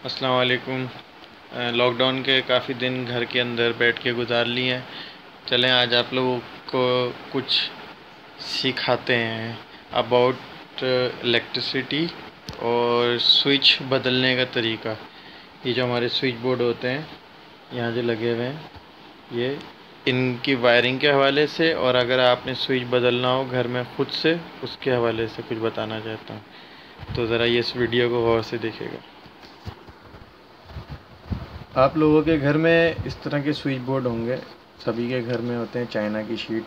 अस्सलाम वालेकुम। लॉकडाउन के काफ़ी दिन घर के अंदर बैठ के गुजार लिए हैं। चलें आज आप लोगों को कुछ सिखाते हैं अबाउट इलेक्ट्रिसिटी और स्विच बदलने का तरीका। ये जो हमारे स्विच बोर्ड होते हैं यहाँ जो लगे हुए हैं, ये इनकी वायरिंग के हवाले से, और अगर आपने स्विच बदलना हो घर में ख़ुद से, उसके हवाले से कुछ बताना चाहता हूँ। तो ज़रा ये इस वीडियो को गौर से देखिएगा। आप लोगों के घर में इस तरह के स्विच बोर्ड होंगे, सभी के घर में होते हैं चाइना की शीट,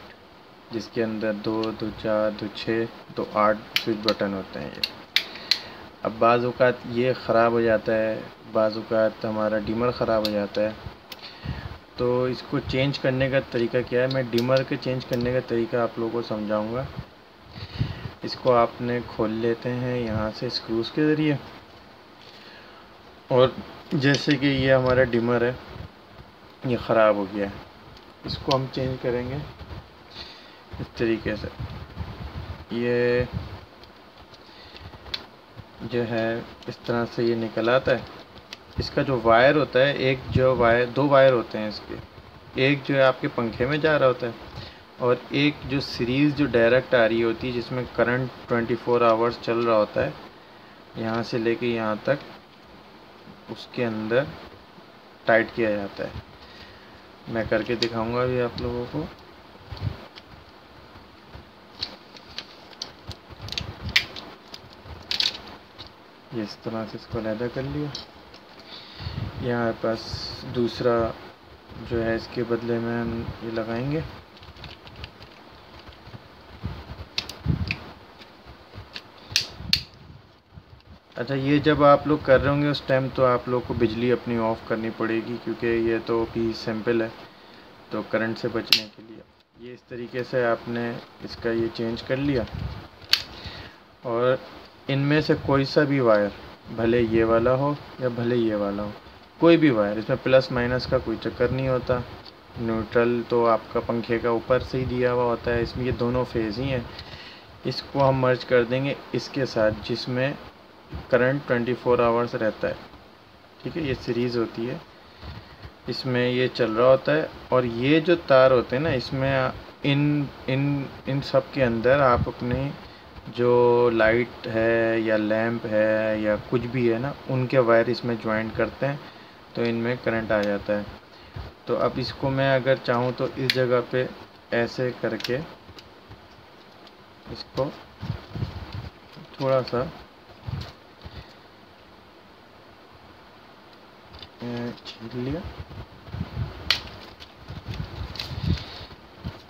जिसके अंदर 2, 2, 4, 2, 6, 2, 8 स्विच बटन होते हैं। ये अब बाज़ औक़ात ये ख़राब हो जाता है, बाज़ औक़ात हमारा डिमर ख़राब हो जाता है। तो इसको चेंज करने का तरीका क्या है, मैं डिमर के चेंज करने का तरीका आप लोगों को समझाऊँगा। इसको आपने खोल लेते हैं यहाँ से स्क्रूज़ के ज़रिए, और जैसे कि ये हमारा डिमर है, ये ख़राब हो गया है, इसको हम चेंज करेंगे इस तरीके से। ये जो है इस तरह से ये निकल आता है। इसका जो वायर होता है, एक जो वायर, दो वायर होते हैं इसके, एक जो है आपके पंखे में जा रहा होता है, और एक जो सीरीज़ जो डायरेक्ट आ रही होती है, जिसमें करंट 24 आवर्स चल रहा होता है, यहाँ से लेके यहाँ तक उसके अंदर टाइट किया जाता है। मैं करके दिखाऊंगा अभी आप लोगों को। ये इस तरह से इसको अलहदा कर लिया। यहाँ पास दूसरा जो है, इसके बदले में हम ये लगाएंगे। अच्छा, ये जब आप लोग कर रहे होंगे उस टाइम तो आप लोग को बिजली अपनी ऑफ़ करनी पड़ेगी, क्योंकि ये तो भी सैंपल है, तो करंट से बचने के लिए ये इस तरीके से आपने इसका ये चेंज कर लिया। और इनमें से कोई सा भी वायर, भले ये वाला हो या भले ये वाला हो, कोई भी वायर, इसमें प्लस माइनस का कोई चक्कर नहीं होता। न्यूट्रल तो आपका पंखे का ऊपर से ही दिया हुआ होता है, इसमें ये दोनों फेज़ ही हैं। इसको हम मर्ज कर देंगे इसके साथ, जिसमें करंट 24 आवर्स रहता है। ठीक है, ये सीरीज़ होती है, इसमें ये चल रहा होता है। और ये जो तार होते हैं ना, इसमें इन सब के अंदर आप अपनी जो लाइट है या लैंप है या कुछ भी है ना, उनके वायर इसमें ज्वाइन करते हैं, तो इनमें करंट आ जाता है। तो अब इसको मैं अगर चाहूँ तो इस जगह पे ऐसे करके इसको थोड़ा सा छील लिया।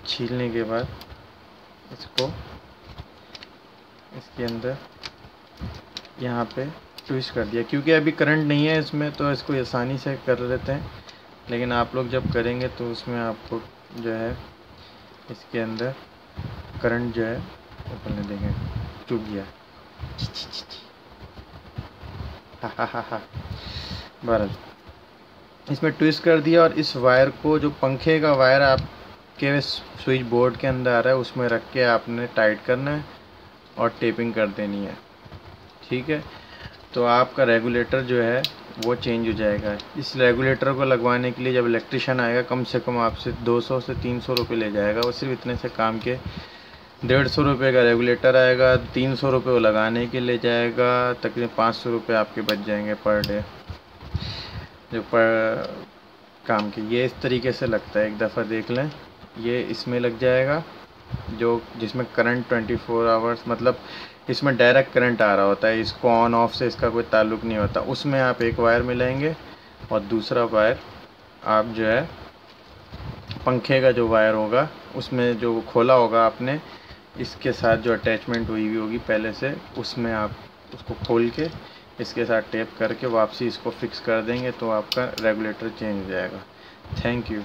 छीलने के बाद इसको इसके अंदर यहाँ पे ट्विस्ट कर दिया, क्योंकि अभी करंट नहीं है इसमें, तो इसको आसानी से कर लेते हैं। लेकिन आप लोग जब करेंगे तो उसमें आपको जो है इसके अंदर करंट जो है वो पहले देखें चुभ गया। हा बहरहाल इसमें ट्विस्ट कर दिया, और इस वायर को, जो पंखे का वायर आपके स्विच बोर्ड के अंदर आ रहा है, उसमें रख के आपने टाइट करना है और टेपिंग कर देनी है। ठीक है, तो आपका रेगुलेटर जो है वो चेंज हो जाएगा। इस रेगुलेटर को लगवाने के लिए जब इलेक्ट्रिशियन आएगा, कम से कम आपसे 200 से 300 रुपये ले जाएगा। वो सिर्फ इतने से काम के 150 रुपये का रेगुलेटर आएगा, 300 रुपये वो लगाने के ले जाएगा, तकरीबन 500 रुपये आपके बच जाएंगे पर डे जो पर काम के। ये इस तरीके से लगता है, एक दफ़ा देख लें। ये इसमें लग जाएगा, जो जिसमें करंट 24 आवर्स, मतलब इसमें डायरेक्ट करंट आ रहा होता है, इसको ऑन ऑफ से इसका कोई ताल्लुक़ नहीं होता। उसमें आप एक वायर मिलाएंगे, और दूसरा वायर आप जो है पंखे का जो वायर होगा, उसमें जो खोला होगा आपने, इसके साथ जो अटैचमेंट हुई हुई होगी पहले से, उसमें आप उसको खोल के इसके साथ टेप करके वापसी इसको फिक्स कर देंगे, तो आपका रेगुलेटर चेंज हो जाएगा। Thank you.